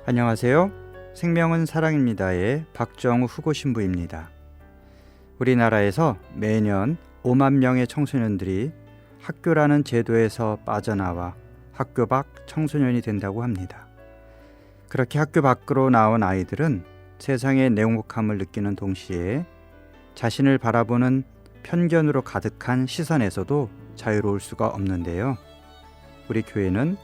안녕하세요. 생명은 사랑입니다의 박정우 후고 신부입니다. 우리나라에서 매년 5만 명의 청소년들이 학교라는 제도에서 빠져나와 학교 밖 청소년이 된다고 합니다. 그렇게 학교 밖으로 나온 아이들은 세상의 냉혹함을 느끼는 동시에 자신을 바라보는 편견으로 가득한 시선에서도 자유로울 수가 없는데요. 우리 교회는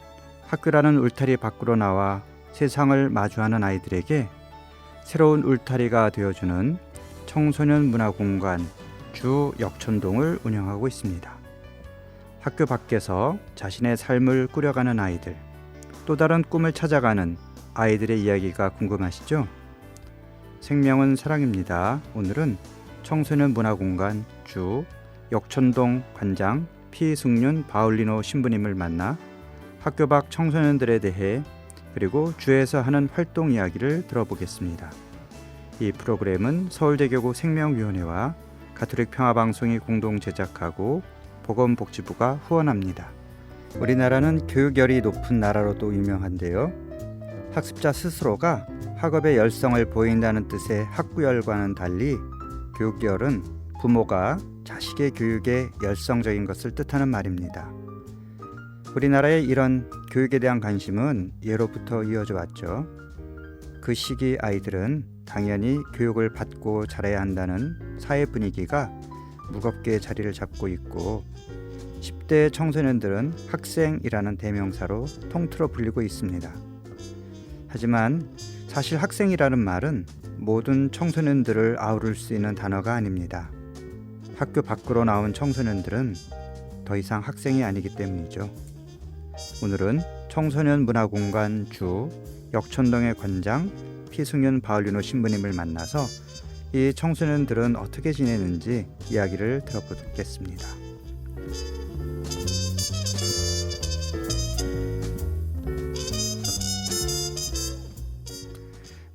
학교라는 울타리 밖으로 나와 세상을 마주하는 아이들에게 새로운 울타리가 되어주는 청소년 문화공간 주 역촌동을 운영하고 있습니다. 학교 밖에서 자신의 삶을 꾸려가는 아이들, 또 다른 꿈을 찾아가는 아이들의 이야기가 궁금하시죠? 생명은 사랑입니다. 오늘은 청소년 문화공간 주 역촌동 관장 피승윤 바울리노 신부님을 만나 학교 밖 청소년들에 대해 그리고 주에서 하는 활동 이야기를 들어보겠습니다. 이 프로그램은 서울대교구 생명위원회와 가톨릭 평화방송이 공동 제작하고 보건복지부가 후원합니다. 우리나라는 교육열이 높은 나라로도 유명한데요. 학습자 스스로가 학업에 열성을 보인다는 뜻의 학구열과는 달리 교육열은 부모가 자식의 교육에 열성적인 것을 뜻하는 말입니다. 우리나라의 이런 교육에 대한 관심은 예로부터 이어져 왔죠. 그 시기 아이들은 당연히 교육을 받고 자라야 한다는 사회 분위기가 무겁게 자리를 잡고 있고 10대 청소년들은 학생이라는 대명사로 통틀어 불리고 있습니다. 하지만 사실 학생이라는 말은 모든 청소년들을 아우를 수 있는 단어가 아닙니다. 학교 밖으로 나온 청소년들은 더 이상 학생이 아니기 때문이죠. 오늘은 청소년 문화공간 주 역촌동의 관장 피승윤 바울리노 신부님을 만나서 이 청소년들은 어떻게 지내는지 이야기를 들어보겠습니다.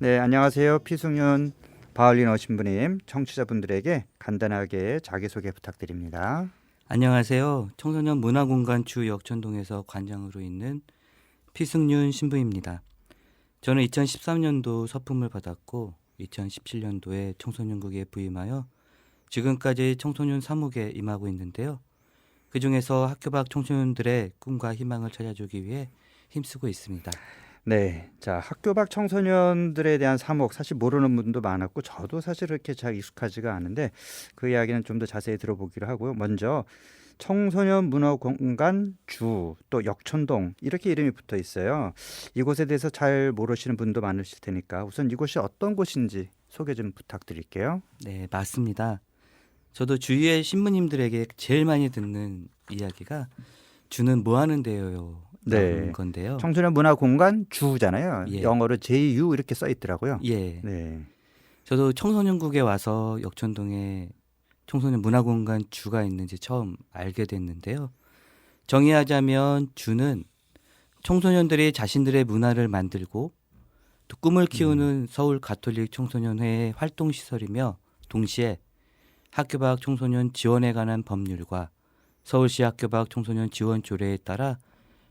네, 안녕하세요. 피승윤 바울리노 신부님, 청취자분들에게 간단하게 자기소개 부탁드립니다. 안녕하세요. 청소년 문화공간 주 역촌동에서 관장으로 있는 피승윤 신부입니다. 저는 2013년도 서품을 받았고 2017년도에 청소년국에 부임하여 지금까지 청소년 사목에 임하고 있는데요. 그중에서 학교 밖 청소년들의 꿈과 희망을 찾아주기 위해 힘쓰고 있습니다. 네, 자 학교 밖 청소년들에 대한 사목 사실 모르는 분도 많았고 저도 사실 그렇게 잘 익숙하지가 않은데 그 이야기는 좀 더 자세히 들어보기로 하고요. 먼저 청소년 문화공간 주 또 역촌동 이렇게 이름이 붙어 있어요. 이곳에 대해서 잘 모르시는 분도 많으실 테니까 우선 이곳이 어떤 곳인지 소개 좀 부탁드릴게요. 네, 맞습니다. 저도 주위의 신부님들에게 제일 많이 듣는 이야기가 주는 뭐 하는 데요? 네, 라는 건데요. 청소년 문화공간 주잖아요. 예. 영어로 JU 이렇게 써 있더라고요. 예. 네. 저도 청소년국에 와서 역촌동에 청소년 문화공간 주가 있는지 처음 알게 됐는데요. 정의하자면 주는 청소년들이 자신들의 문화를 만들고 또 꿈을 키우는 서울 가톨릭 청소년회의 활동시설이며 동시에 학교 밖 청소년 지원에 관한 법률과 서울시 학교 밖 청소년 지원 조례에 따라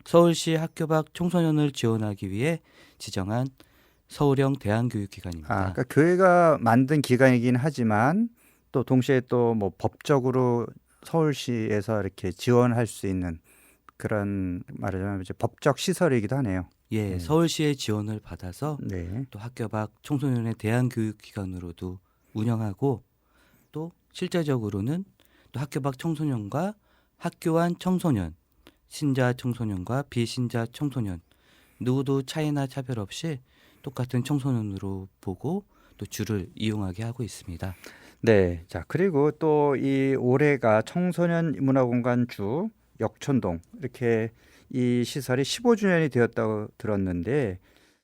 서울시 학교 밖 청소년을 지원하기 위해 지정한 서울형 대안교육기관입니다. 그러니까 교회가 만든 기관이긴 하지만 또 동시에 또 뭐 법적으로 서울시에서 이렇게 지원할 수 있는 그런 말하자면 이제 법적 시설이기도 하네요. 예, 네. 서울시의 지원을 받아서 네. 또 학교 밖 청소년의 대안교육기관으로도 운영하고 또 실제적으로는 또 학교 밖 청소년과 학교 안 청소년, 신자 청소년과 비신자 청소년 누구도 차이나 차별 없이 똑같은 청소년으로 보고 또 주를 이용하게 하고 있습니다. 네. 자, 그리고 또 이 올해가 청소년 문화공간 주 역촌동 이렇게 이 시설이 15주년이 되었다고 들었는데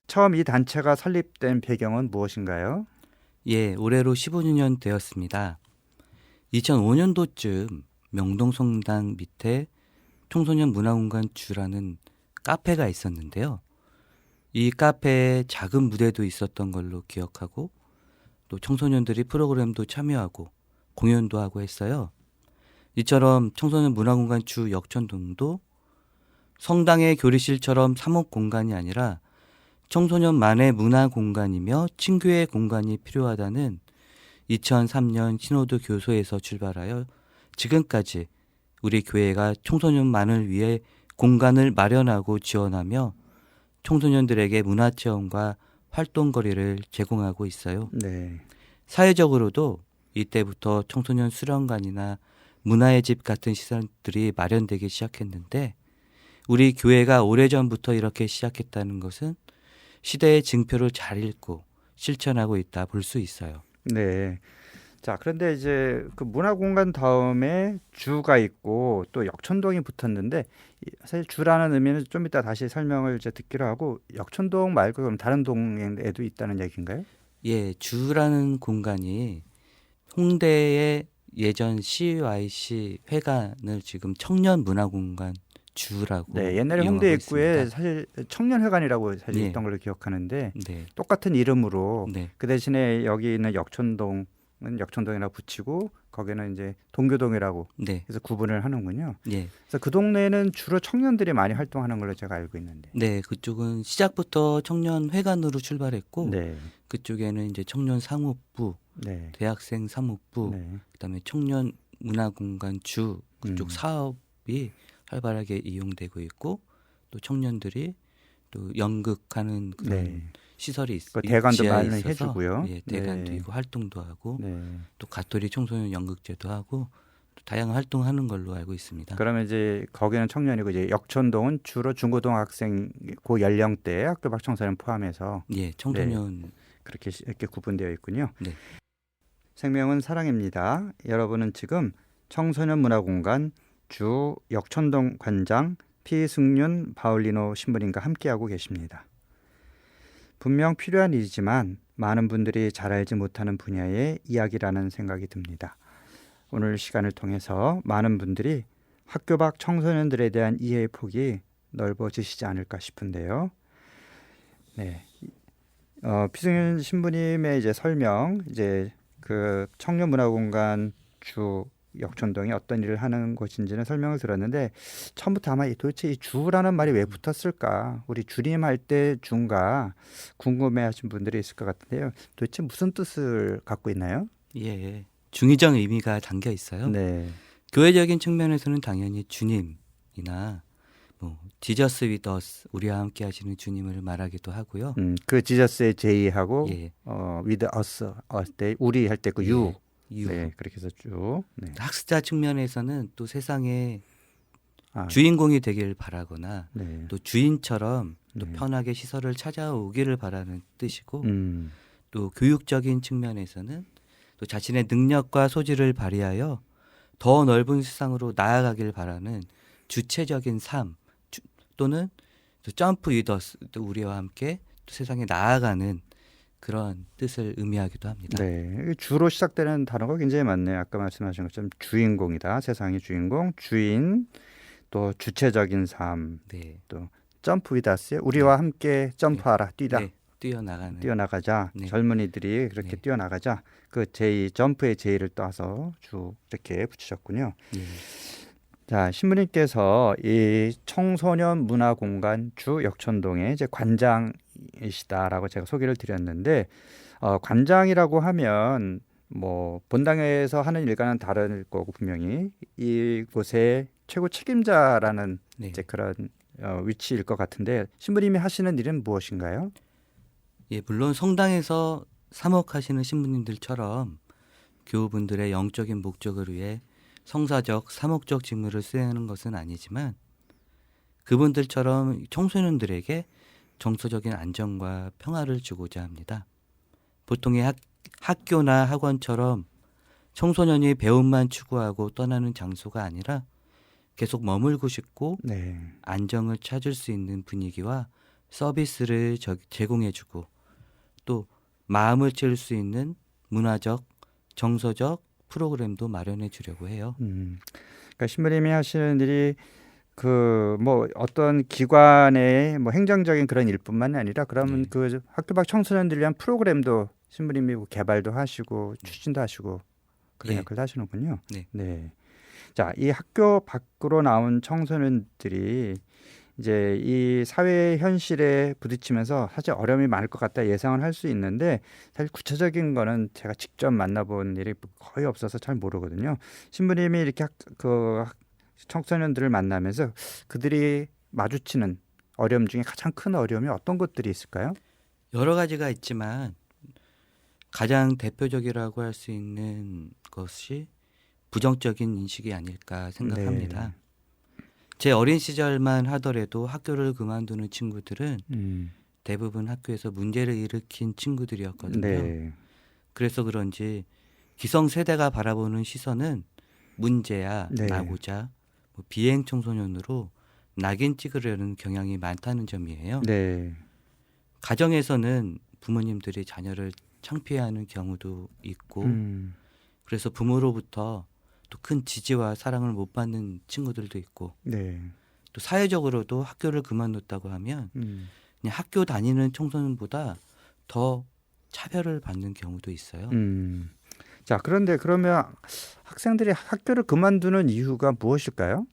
처음 이 단체가 설립된 배경은 무엇인가요? 예, 올해로 15주년 되었습니다. 2005년도쯤 명동성당 밑에 청소년 문화공간 주라는 카페가 있었는데요. 이 카페에 작은 무대도 있었던 걸로 기억하고 또 청소년들이 프로그램도 참여하고 공연도 하고 했어요. 이처럼 청소년 문화공간 주 역촌동도 성당의 교리실처럼 사목 공간이 아니라 청소년만의 문화 공간이며 친교의 공간이 필요하다는 2003년 신호도 교소에서 출발하여 지금까지 우리 교회가 청소년만을 위해 공간을 마련하고 지원하며 청소년들에게 문화체험과 활동거리를 제공하고 있어요. 네. 사회적으로도 이때부터 청소년 수련관이나 문화의 집 같은 시설들이 마련되기 시작했는데 우리 교회가 오래전부터 이렇게 시작했다는 것은 시대의 징표를 잘 읽고 실천하고 있다 볼 수 있어요. 네. 자, 그런데 이제 그 문화공간 다음에 주가 있고 또 역촌동이 붙었는데 사실 주라는 의미는 좀 이따 다시 설명을 이제 듣기로 하고 역촌동 말고 그럼 다른 동에도 있다는 얘기인가요? 예, 주라는 공간이 홍대의 예전 CYC 회관을 지금 청년문화공간 주라고 네, 옛날에 이용하고 홍대 입구에 있습니다. 사실 청년회관이라고 사실 예. 있던 걸로 기억하는데 네, 똑같은 이름으로 네, 그 대신에 여기 있는 역촌동은 역촌동이라고 붙이고 거기는 이제 동교동이라고 네, 해서 구분을 하는군요. 예, 그래서 그 동네는 주로 청년들이 많이 활동하는 걸로 제가 알고 있는데. 네. 그쪽은 시작부터 청년회관으로 출발했고 네, 그쪽에는 이제 청년 상업부, 네, 대학생 사무부, 네. 그다음에 청년 문화공간 주 그쪽 음. 사업이 활발하게 이용되고 있고 또 청년들이 또 연극하는 그런 네. 시설이 그 대관도 지하에 많이 있어서 해주고요. 예, 대관도 네, 있고 활동도 하고 네. 또 가토리 청소년 연극제도 하고 또 다양한 활동하는 걸로 알고 있습니다. 그러면 이제 거기는 청년이고 이제 역촌동은 주로 중고등학생 고 연령대 학교 밖 청소년 포함해서 예, 청소년 그렇게 이렇게 구분되어 있군요. 네. 생명은 사랑입니다. 여러분은 지금 청소년 문화공간 주 역촌동 관장 피승윤 바울리노 신부님과 함께하고 계십니다. 분명 필요한 일이지만 많은 분들이 잘 알지 못하는 분야의 이야기라는 생각이 듭니다. 오늘 시간을 통해서 많은 분들이 학교 밖 청소년들에 대한 이해의 폭이 넓어지시지 않을까 싶은데요. 네, 피승윤 신부님의 이제 설명, 이제 그 청년문화공간 주 역촌동이 어떤 일을 하는 곳인지는 설명을 들었는데 처음부터 아마 도대체 이 주라는 말이 왜 붙었을까? 우리 주님 할 때 주인가 궁금해하신 분들이 있을 것 같은데요. 도대체 무슨 뜻을 갖고 있나요? 예, 중의적 의미가 담겨 있어요. 네, 교회적인 측면에서는 당연히 주님이나 뭐 지저스 위드 어스 우리와 함께 하시는 주님을 말하기도 하고요. 그 지저스의 제이하고 예, with us 때 우리 할 때 그 you, 유. 네, 그렇게 해서 쭉, 네, 학습자 측면에서는 또 세상에 아, 주인공이 되길 바라거나 네, 또 주인처럼 또 네. 편하게 시설을 찾아오기를 바라는 뜻이고 음, 또 교육적인 측면에서는 또 자신의 능력과 소질을 발휘하여 더 넓은 세상으로 나아가길 바라는 주체적인 삶 또는 또 점프 위더스 또 우리와 함께 또 세상에 나아가는 그런 뜻을 의미하기도 합니다. 네, 주로 시작되는 단어가 굉장히 많네요. 아까 말씀하신 것처럼 주인공이다, 세상의 주인공, 주인, 또 주체적인 삶, 네, 또 점프 위다스에 우리와 함께 점프하라, 뛰다, 네, 뛰어나가는 뛰어나가자. 네. 젊은이들이 그렇게 네. 뛰어나가자. 그 제이 점프의 제이를 따서 쭉 이렇게 붙이셨군요. 예. 자, 신부님께서 이 청소년 문화공간 주 역촌동의 이제 관장이시다라고 제가 소개를 드렸는데 관장이라고 하면 뭐 본당에서 하는 일과는 다를 거고 분명히 이곳의 최고 책임자라는 네. 이제 그런 위치일 것 같은데 신부님이 하시는 일은 무엇인가요? 예, 물론 성당에서 사목하시는 신부님들처럼 교우분들의 영적인 목적을 위해 성사적, 사목적 직무를 수행하는 것은 아니지만 그분들처럼 청소년들에게 정서적인 안정과 평화를 주고자 합니다. 보통의 학교나 학원처럼 청소년이 배움만 추구하고 떠나는 장소가 아니라 계속 머물고 싶고 네. 안정을 찾을 수 있는 분위기와 서비스를 제공해주고 또 마음을 채울 수 있는 문화적, 정서적 프로그램도 마련해 주려고 해요. 그러니까 신부님이 하시는 일이 그 뭐 어떤 기관의 뭐 행정적인 그런 일뿐만이 아니라 그러면 네. 그 학교 밖 청소년들을 위한 프로그램도 신부님이 뭐 개발도 하시고 추진도 하시고 그런 예. 역할을 하시는군요. 네. 네. 자, 이 학교 밖으로 나온 청소년들이 이제 이 사회 현실에 부딪히면서 사실 어려움이 많을 것 같다 예상은 할 수 있는데 사실 구체적인 거는 제가 직접 만나본 일이 거의 없어서 잘 모르거든요. 신부님이 이렇게 청소년들을 만나면서 그들이 마주치는 어려움 중에 가장 큰 어려움이 어떤 것들이 있을까요? 여러 가지가 있지만 가장 대표적이라고 할 수 있는 것이 부정적인 인식이 아닐까 생각합니다. 네. 제 어린 시절만 하더라도 학교를 그만두는 친구들은 대부분 학교에서 문제를 일으킨 친구들이었거든요. 네. 그래서 그런지 기성세대가 바라보는 시선은 문제야, 네. 나고자, 뭐 비행 청소년으로 낙인 찍으려는 경향이 많다는 점이에요. 네. 가정에서는 부모님들이 자녀를 창피해하는 경우도 있고 그래서 부모로부터 또 큰 지지와 사랑을 못 받는 친구들도 있고 네. 또 사회적으로도 학교를 그만뒀다고 하면 그냥 학교 다니는 청소년보다 더 차별을 받는 경우도 있어요. 자, 그런데 그러면 학생들이 학교를 그만두는 이유가 무엇일까요?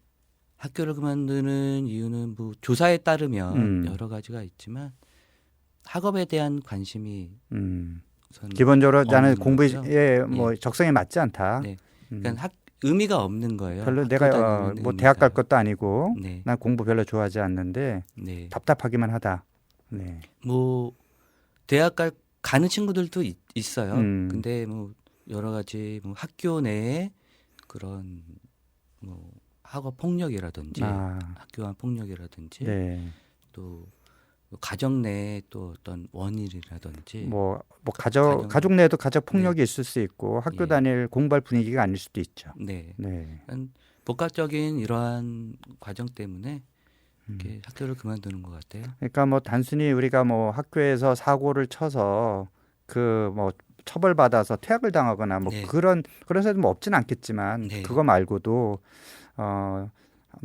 학교를 그만두는 이유는 뭐 조사에 따르면 음. 여러 가지가 있지만 학업에 대한 관심이 우선 기본적으로 나는 없는 공부에 거고요. 뭐 적성에 맞지 않다. 네. 그러니까 의미가 없는 거예요. 별로 학교 내가 다니는 뭐 대학 갈 의미가. 것도 아니고 네. 난 공부 별로 좋아하지 않는데 네. 답답하기만 하다. 네. 뭐 대학 가는 친구들도 있어요. 음. 근데 뭐 여러 가지 뭐 학교 내에 그런 뭐 학업 폭력이라든지 학교 안 폭력이라든지 네. 또 가정 내에 또 어떤 원인이라든지 뭐 가족 내에도 가족 폭력이 있을 수 있고 학교 예. 다닐 공부할 분위기가 아닐 수도 있죠. 네. 네. 복합적인 이러한 과정 때문에 이렇게 학교를 그만두는 것 같아요. 그러니까 뭐 단순히 우리가 뭐 학교에서 사고를 쳐서 그 뭐 처벌받아서 퇴학을 당하거나 뭐 네. 그런 사람도 뭐 없진 않겠지만 네. 그거 말고도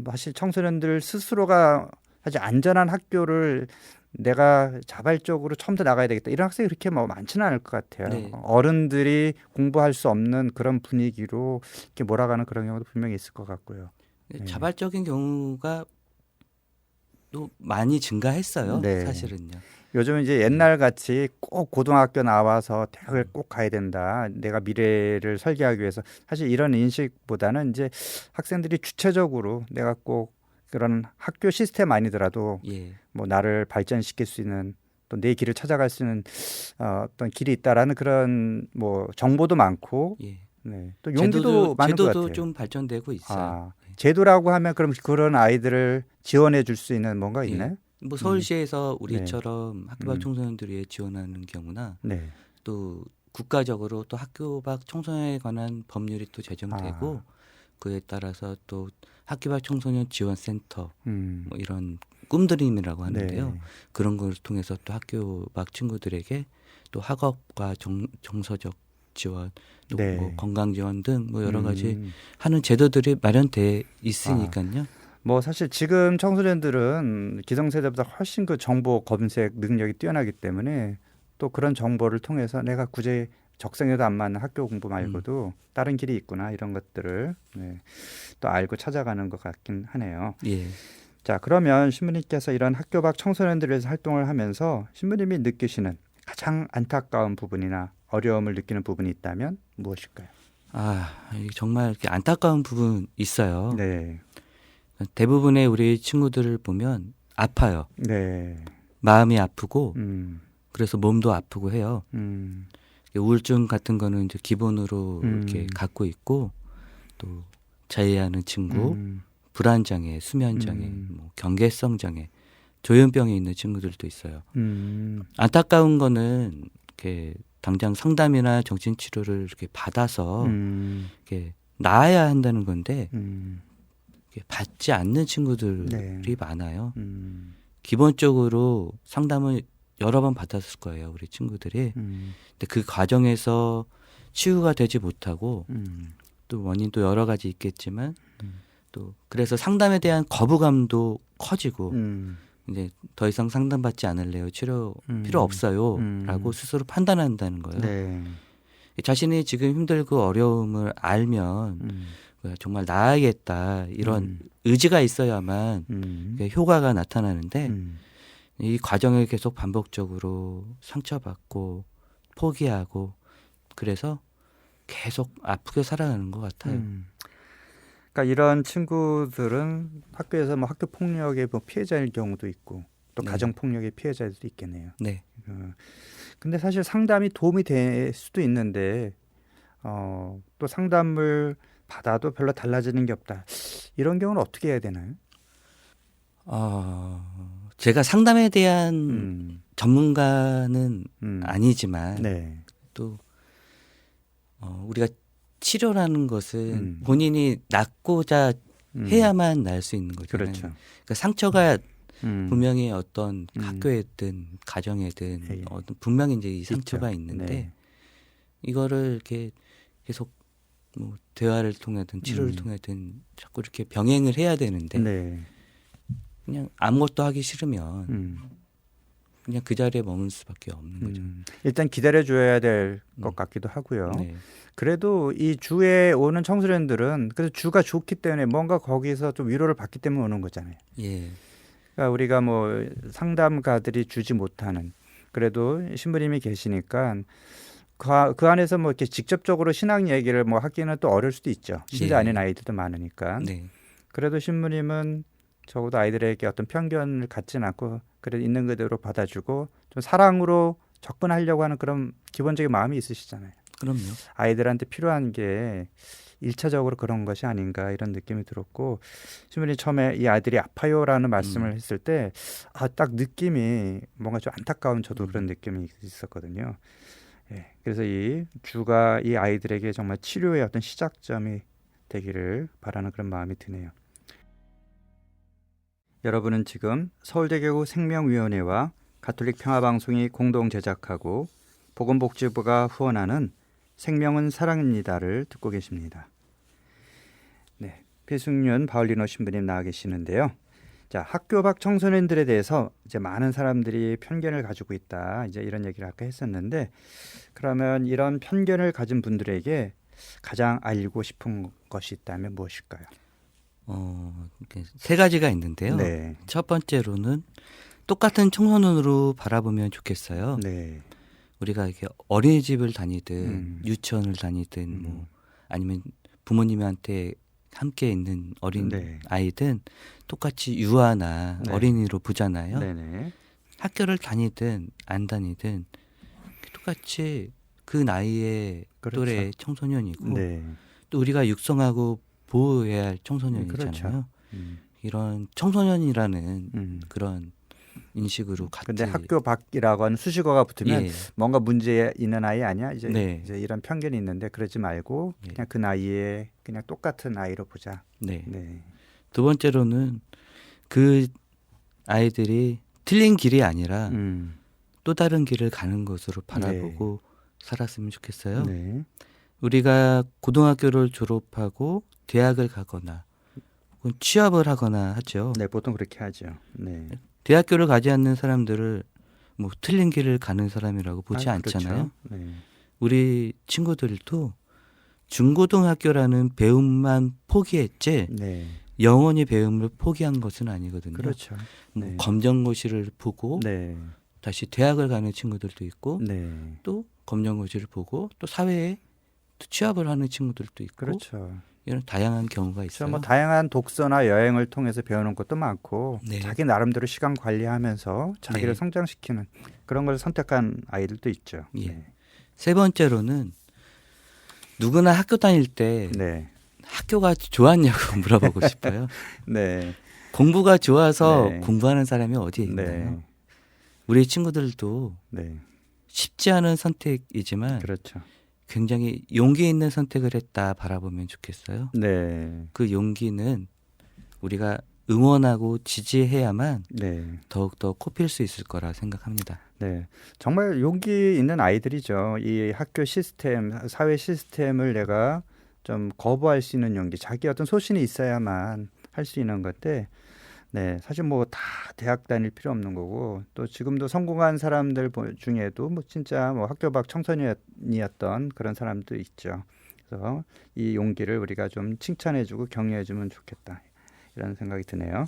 사실 청소년들 스스로가 사실 안전한 학교를 내가 자발적으로 처음부터 나가야 되겠다 이런 학생이 그렇게 뭐 많지는 않을 것 같아요. 네. 어른들이 공부할 수 없는 그런 분위기로 이렇게 몰아가는 그런 경우도 분명히 있을 것 같고요. 네. 자발적인 경우가 또 많이 증가했어요. 네. 사실은요. 요즘은 이제 옛날 같이 꼭 고등학교 나와서 대학을 꼭 가야 된다. 내가 미래를 설계하기 위해서 사실 이런 인식보다는 이제 학생들이 주체적으로 내가 꼭 그런 학교 시스템 아니더라도 예. 뭐 나를 발전시킬 수 있는 또 내 길을 찾아갈 수 있는 어떤 길이 있다라는 그런 뭐 정보도 많고 예. 네. 또 용기도 많은 것 제도도 같아요. 좀 발전되고 있어요. 제도라고 하면 그럼 그런 아이들을 지원해 줄 수 있는 뭔가 예. 있나요? 뭐 서울시에서 우리처럼 학교 밖 청소년들 위해 지원하는 경우나 네. 또 국가적으로 또 학교 밖 청소년에 관한 법률이 또 제정되고 그에 따라서 또 학교 밖 청소년 지원센터 뭐 이런 꿈드림이라고 하는데요. 네. 그런 걸 통해서 또 학교 밖 친구들에게 또 학업과 정서적 지원, 또 네. 뭐 건강 지원 등 뭐 여러 가지 하는 제도들이 마련돼 있으니까요. 뭐 사실 지금 청소년들은 기성세대보다 훨씬 그 정보 검색 능력이 뛰어나기 때문에 또 그런 정보를 통해서 내가 굳이 적성에도 안 맞는 학교 공부 말고도 다른 길이 있구나 이런 것들을 또 알고 찾아가는 것 같긴 하네요. 예. 자, 그러면 신부님께서 이런 학교 밖 청소년들을 위해서 활동을 하면서 신부님이 느끼시는 가장 안타까운 부분이나 어려움을 느끼는 부분이 있다면 무엇일까요? 이게 정말 이렇게 안타까운 부분 있어요. 네. 대부분의 우리 친구들을 보면 아파요. 네. 마음이 아프고 그래서 몸도 아프고 해요. 우울증 같은 거는 이제 기본으로 이렇게 갖고 있고 또 자해하는 친구, 불안장애, 수면장애, 뭐 경계성 장애, 조현병이 있는 친구들도 있어요. 안타까운 거는 이렇게 당장 상담이나 정신치료를 이렇게 받아서 이렇게 나아야 한다는 건데 받지 않는 친구들이 많아요. 기본적으로 상담을 여러 번 받았을 거예요, 우리 친구들이. 근데 그 과정에서 치유가 되지 못하고 또 원인도 여러 가지 있겠지만 또 그래서 상담에 대한 거부감도 커지고 이제 더 이상 상담받지 않을래요, 치료 필요 없어요라고 스스로 판단한다는 거예요. 네. 자신이 지금 힘들고 어려움을 알면 정말 나아야겠다 이런 음. 의지가 있어야만 그게 효과가 나타나는데 음. 이 과정을 계속 반복적으로 상처받고 포기하고 그래서 계속 아프게 살아가는 것 같아요. 그러니까 이런 친구들은 학교에서 뭐 학교 폭력의 뭐 피해자일 경우도 있고 또 네. 가정 폭력의 피해자일도 있겠네요. 네. 근데 사실 상담이 도움이 될 수도 있는데 또 상담을 받아도 별로 달라지는 게 없다. 이런 경우는 어떻게 해야 되나요? 제가 상담에 대한 음. 전문가는 음. 아니지만 네. 또 우리가 치료라는 것은 음. 본인이 낫고자 해야만 날 수 있는 거잖아요. 그렇죠. 그러니까 상처가 음. 분명히 어떤 학교에든 가정에든 예, 예. 분명히 이제 이 상처가 있죠. 있는데 네. 이거를 이렇게 계속 뭐 대화를 통해든 치료를 통해든 자꾸 이렇게 병행을 해야 되는데 네. 그냥 아무것도 하기 싫으면 음. 그냥 그 자리에 머물 수밖에 없는 거죠. 일단 기다려줘야 될 것 같기도 하고요. 네. 그래도 이 주에 오는 청소년들은 그래서 주가 좋기 때문에 뭔가 거기서 좀 위로를 받기 때문에 오는 거잖아요. 예. 그러니까 우리가 뭐 상담가들이 주지 못하는 그래도 신부님이 계시니까 그 안에서 뭐 이렇게 직접적으로 신앙 얘기를 뭐 하기는 또 어려울 수도 있죠. 신자 예. 아닌 아이들도 많으니까. 네. 그래도 신부님은 적어도 아이들에게 어떤 편견을 갖지는 않고 그래도 있는 그대로 받아주고 좀 사랑으로 접근하려고 하는 그런 기본적인 마음이 있으시잖아요. 그럼요. 아이들한테 필요한 게 일차적으로 그런 것이 아닌가 이런 느낌이 들었고 신부님 처음에 이 아이들이 아파요라는 말씀을 했을 때 딱 느낌이 뭔가 좀 안타까운 저도 그런 느낌이 있었거든요. 예, 그래서 이 주가 이 아이들에게 정말 치료의 어떤 시작점이 되기를 바라는 그런 마음이 드네요. 여러분은 지금 서울대교구 생명위원회와 가톨릭 평화방송이 공동 제작하고 보건복지부가 후원하는 생명은 사랑입니다를 듣고 계십니다. 네, 배승윤 바울리노 신부님 나와 계시는데요. 자, 학교 밖 청소년들에 대해서 이제 많은 사람들이 편견을 가지고 있다. 이제 이런 얘기를 아까 했었는데 그러면 이런 편견을 가진 분들에게 가장 알리고 싶은 것이 있다면 무엇일까요? 이렇게 세 가지가 있는데요. 네. 첫 번째로는 똑같은 청소년으로 바라보면 좋겠어요. 네. 우리가 이렇게 어린이집을 다니든 유치원을 다니든 뭐 아니면 부모님한테 함께 있는 어린 네. 아이든 똑같이 유아나 네. 어린이로 보잖아요. 네네. 학교를 다니든 안 다니든 똑같이 그 나이의 그렇죠. 또래 청소년이고 네. 또 우리가 육성하고 보호해야 할 청소년이잖아요. 그렇죠. 이런 청소년이라는 음. 그런 인식으로 같이. 근데 학교 밖이라고 하는 수식어가 붙으면 예. 뭔가 문제 있는 아이 아니야? 이제, 네. 이제 이런 편견이 있는데 그러지 말고 예. 그냥 그 나이에 그냥 똑같은 아이로 보자. 네. 네. 두 번째로는 그 아이들이 틀린 길이 아니라 또 다른 길을 가는 것으로 바라보고 살았으면 좋겠어요. 네. 우리가 고등학교를 졸업하고 대학을 가거나 혹은 취업을 하거나 하죠. 네, 보통 그렇게 하죠. 네. 대학교를 가지 않는 사람들을 뭐 틀린 길을 가는 사람이라고 보지 그렇죠. 않잖아요. 네. 우리 친구들도 중고등학교라는 배움만 포기했지 네. 영원히 배움을 포기한 것은 아니거든요. 그렇죠. 뭐 네. 검정고시를 보고 네. 다시 대학을 가는 친구들도 있고 네. 또 검정고시를 보고 또 사회에 또 취업을 하는 친구들도 있고 그렇죠. 이런 다양한 경우가 그래서 있어요. 뭐 다양한 독서나 여행을 통해서 배우는 것도 많고 네. 자기 나름대로 시간 관리하면서 자기를 네. 성장시키는 그런 걸 선택한 아이들도 있죠. 예. 네. 세 번째로는 누구나 학교 다닐 때 네. 학교가 좋았냐고 물어보고 싶어요. 네. 공부가 좋아서 네. 공부하는 사람이 어디에 있나요? 네. 우리 친구들도 네. 쉽지 않은 선택이지만 그렇죠. 굉장히 용기 있는 선택을 했다 바라보면 좋겠어요. 네. 그 용기는 우리가 응원하고 지지해야만 네. 더욱더 꼽힐 수 있을 거라 생각합니다. 네. 정말 용기 있는 아이들이죠. 이 학교 시스템, 사회 시스템을 내가 좀 거부할 수 있는 용기, 자기 어떤 소신이 있어야만 할 수 있는 건데, 네, 사실 뭐 다 대학 다닐 필요 없는 거고, 또 지금도 성공한 사람들 중에도 뭐 진짜 뭐 학교 밖 청소년이었던 그런 사람도 있죠. 그래서 이 용기를 우리가 좀 칭찬해주고 격려해주면 좋겠다 이런 생각이 드네요.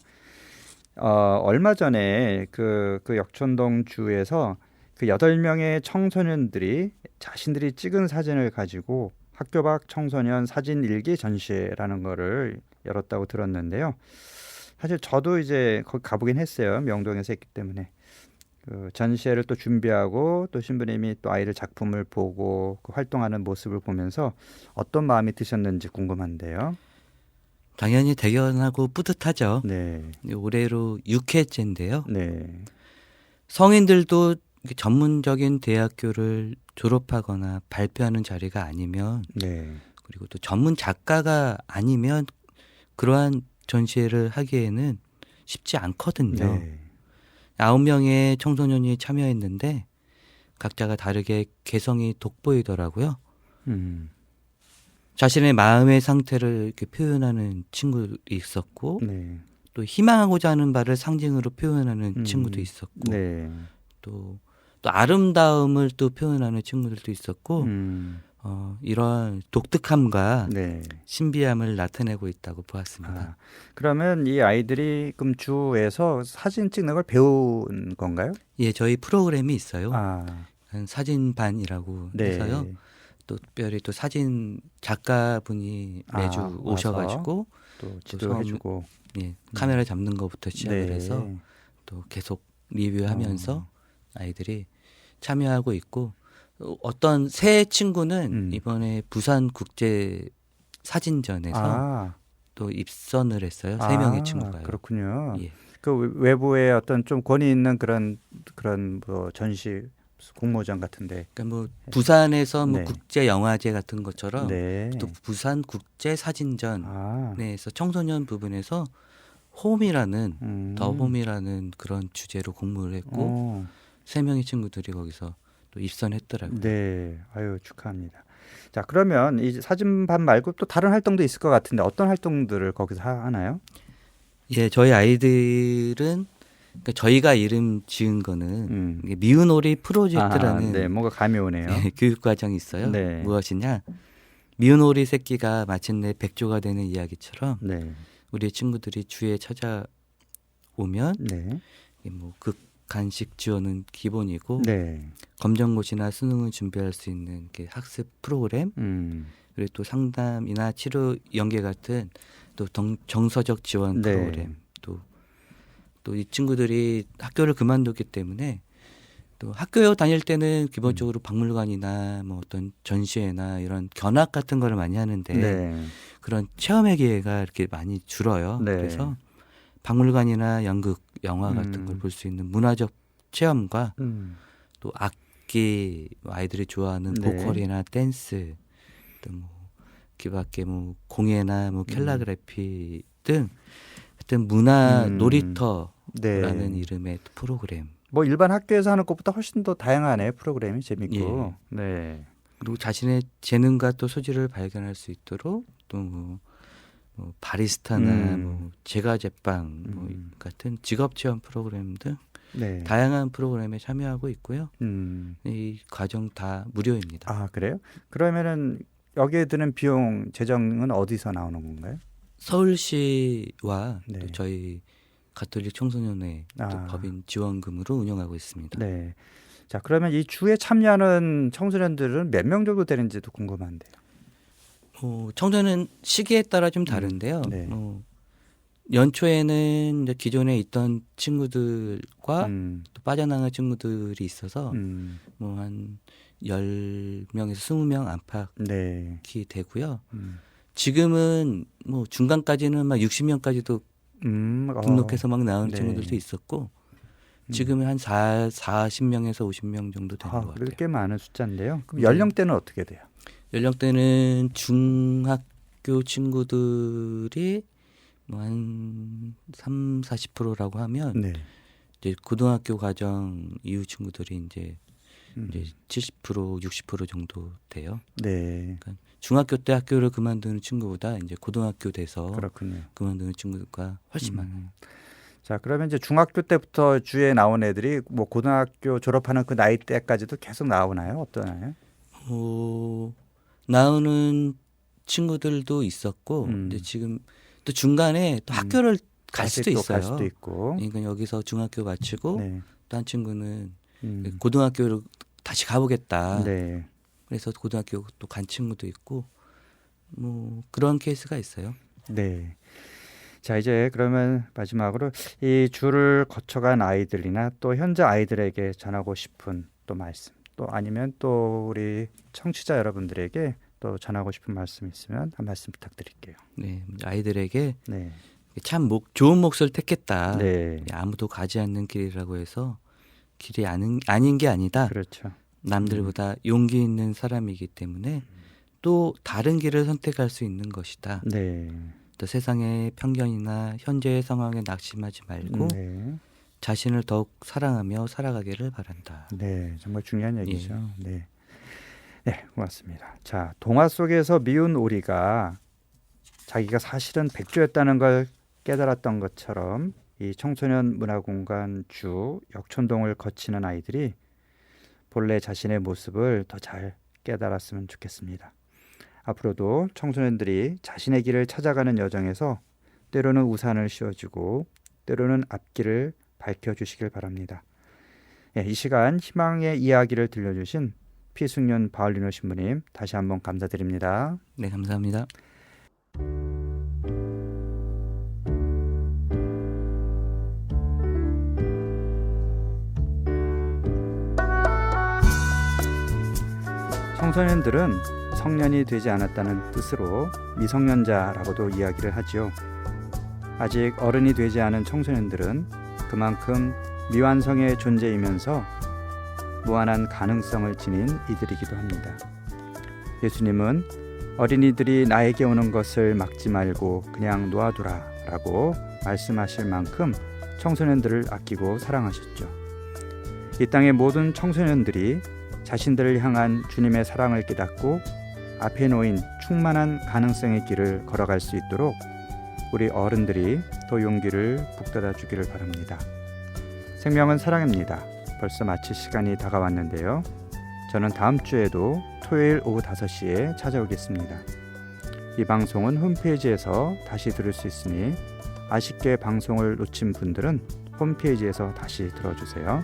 얼마 전에 그 역촌동 주에서 그 8명의 청소년들이 자신들이 찍은 사진을 가지고 학교 밖 청소년 사진 일기 전시회라는 거를 열었다고 들었는데요. 사실 저도 이제 거기 가보긴 했어요. 명동에서 했기 때문에. 그 전시회를 또 준비하고 또 신부님이 또 아이들 작품을 보고 그 활동하는 모습을 보면서 어떤 마음이 드셨는지 궁금한데요. 당연히 대견하고 뿌듯하죠. 네, 올해로 6회째인데요. 네, 성인들도 이렇게 전문적인 대학교를 졸업하거나 발표하는 자리가 아니면, 네, 그리고 또 전문 작가가 아니면 그러한 전시회를 하기에는 쉽지 않거든요. 네, 9명의 청소년이 참여했는데 각자가 다르게 개성이 돋보이더라고요. 음, 자신의 마음의 상태를 이렇게 표현하는 친구도 있었고, 네, 또 희망하고자 하는 바를 상징으로 표현하는 친구도 있었고, 네, 또 아름다움을 또 표현하는 친구들도 있었고, 음, 이러한 독특함과 네. 신비함을 나타내고 있다고 보았습니다. 아, 그러면 이 아이들이 그럼 주에서 사진 찍는 걸 배운 건가요? 예, 저희 프로그램이 있어요. 아, 한 사진반이라고 네. 해서요. 또 특별히 또 사진 작가분이 매주 와서 오셔가지고 또 또 지도해주고. 예, 카메라 잡는 것부터 시작을 네. 해서 또 계속 리뷰하면서 아이들이 참여하고 있고, 어떤 새 친구는 이번에 부산 국제 사진전에서 아, 또 입선을 했어요. 3명의 친구가요. 그렇군요. 예. 그 외부에 어떤 좀 권위 있는 그런 뭐 전시 공모전 같은데. 그러니까 뭐 부산에서 뭐 네. 국제 영화제 같은 것처럼 네. 또 부산 국제 사진전에서 아, 청소년 부분에서 홈이라는 더 음. 홈이라는 그런 주제로 공모를 했고 어, 3명의 친구들이 거기서 또 입선했더라고요. 네. 아유, 축하합니다. 자, 그러면 이 사진반 말고 또 다른 활동도 있을 것 같은데 어떤 활동들을 거기서 하나요? 예, 저희 아이들은 그러니까 저희가 이름 지은 거는 음. 이게 미운 오리 프로젝트라는 네, 뭔가 감이 오네요. 예, 교육 과정이 있어요. 네. 무엇이냐? 미운 오리 새끼가 마침내 백조가 되는 이야기처럼 네. 우리 친구들이 주에 찾아오면 네. 뭐 극간식 지원은 기본이고 네. 검정고시나 수능을 준비할 수 있는 이렇게 학습 프로그램, 그리고 또 상담이나 치료 연계 같은 또 정서적 지원 네. 프로그램, 또 이 친구들이 학교를 그만두기 때문에 또 학교 다닐 때는 기본적으로 박물관이나 뭐 어떤 전시회나 이런 견학 같은 거를 많이 하는데 네. 그런 체험의 기회가 이렇게 많이 줄어요. 네. 그래서 박물관이나 연극, 영화 같은 걸 볼 수 있는 문화적 체험과 또 악기, 아이들이 좋아하는 네. 보컬이나 댄스, 또 뭐 기밖에 뭐 공예나 뭐 캘라그래피 등 하여튼 문화 놀이터라는 네. 이름의 프로그램. 뭐 일반 학교에서 하는 것보다 훨씬 더 다양하네요. 프로그램이 재밌고. 네. 그리고 자신의 재능과 또 소질을 발견할 수 있도록 또 뭐 바리스타나 뭐 제과제빵 뭐 같은 직업 체험 프로그램 등 네. 다양한 프로그램에 참여하고 있고요. 음. 이 과정 다 무료입니다. 아, 그래요? 그러면은 여기에 드는 비용 재정은 어디서 나오는 건가요? 서울시와 네. 또 저희 가톨릭 청소년회 또 법인 지원금으로 운영하고 있습니다. 네. 자, 그러면 이 주에 참여하는 청소년들은 몇 명 정도 되는지도 궁금한데요. 청소년 시기에 따라 좀 다른데요. 네. 연초에는 이제 기존에 있던 친구들과 또 빠져나간 친구들이 있어서 뭐 한 10명에서 20명 안팎이 네. 되고요. 지금은 뭐 중간까지는 막 60명까지도 등록해서 막 나온 네. 친구들도 있었고 지금은 한 40명에서 50명 정도 되는 것 그래도 같아요. 꽤 많은 숫자인데요. 그럼 연령대는 어떻게 돼요? 연령대는 중학교 친구들이 뭐 한 40%라고 하면 네. 이제 고등학교 과정 이후 친구들이 이제 70%, 60% 정도 돼요. 네. 그러니까 중학교 때 학교를 그만두는 친구보다 이제 고등학교 돼서 그렇군요. 그만두는 친구가 훨씬 많아요. 자, 그러면 이제 중학교 때부터 주에 나온 애들이 뭐 고등학교 졸업하는 그 나이 때까지도 계속 나오나요? 어떠나요? 나오는 친구들도 있었고 음. 근데 지금 또 중간에 또 학교를 갈 다시 수도 또 있어요. 갈 수도 있고. 그러니까 여기서 중학교 마치고 네. 또 한 친구는 음. 고등학교를 다시 가보겠다. 네. 그래서 고등학교 또 간 친구도 있고 뭐 그런 케이스가 있어요. 네. 자, 이제 그러면 마지막으로 이 주를 거쳐간 아이들이나 또 현재 아이들에게 전하고 싶은 또 말씀, 또 아니면 또 우리 청취자 여러분들에게 또 전하고 싶은 말씀 있으면 한 말씀 부탁드릴게요. 네, 아이들에게 네. 참 좋은 몫을 택했다. 네. 아무도 가지 않는 길이라고 해서 길이 아닌 게 아니다. 그렇죠. 남들보다 용기 있는 사람이기 때문에 또 다른 길을 선택할 수 있는 것이다. 네. 또 세상의 편견이나 현재의 상황에 낙심하지 말고 네. 자신을 더욱 사랑하며 살아가기를 바란다. 네, 정말 중요한 얘기죠. 네. 네, 고맙습니다. 자, 동화 속에서 미운 오리가 자기가 사실은 백조였다는 걸 깨달았던 것처럼 이 청소년 문화공간 주 역촌동을 거치는 아이들이 본래 자신의 모습을 더 잘 깨달았으면 좋겠습니다. 앞으로도 청소년들이 자신의 길을 찾아가는 여정에서 때로는 우산을 씌워주고 때로는 앞길을 밝혀주시길 바랍니다. 예, 이 시간 희망의 이야기를 들려주신 피승윤 바울리노 신부님 다시 한번 감사드립니다. 네, 감사합니다. 청소년들은 성년이 되지 않았다는 뜻으로 미성년자라고도 이야기를 하지요. 아직 어른이 되지 않은 청소년들은 그만큼 미완성의 존재이면서 무한한 가능성을 지닌 이들이기도 합니다. 예수님은 어린이들이 나에게 오는 것을 막지 말고 그냥 놓아두라 라고 말씀하실 만큼 청소년들을 아끼고 사랑하셨죠. 이 땅의 모든 청소년들이 자신들을 향한 주님의 사랑을 깨닫고 앞에 놓인 충만한 가능성의 길을 걸어갈 수 있도록 우리 어른들이 더 용기를 북돋아 주기를 바랍니다. 생명은 사랑입니다. 벌써 마칠 시간이 다가왔는데요. 저는 다음 주에도 토요일 오후 5시에 찾아오겠습니다. 이 방송은 홈페이지에서 다시 들을 수 있으니 아쉽게 방송을 놓친 분들은 홈페이지에서 다시 들어주세요.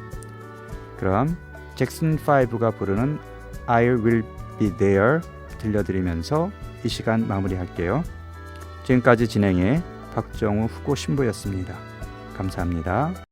그럼 잭슨 5가 부르는 I will be there 들려드리면서 이 시간 마무리할게요. 지금까지 진행해 박정우 후고 신부였습니다. 감사합니다.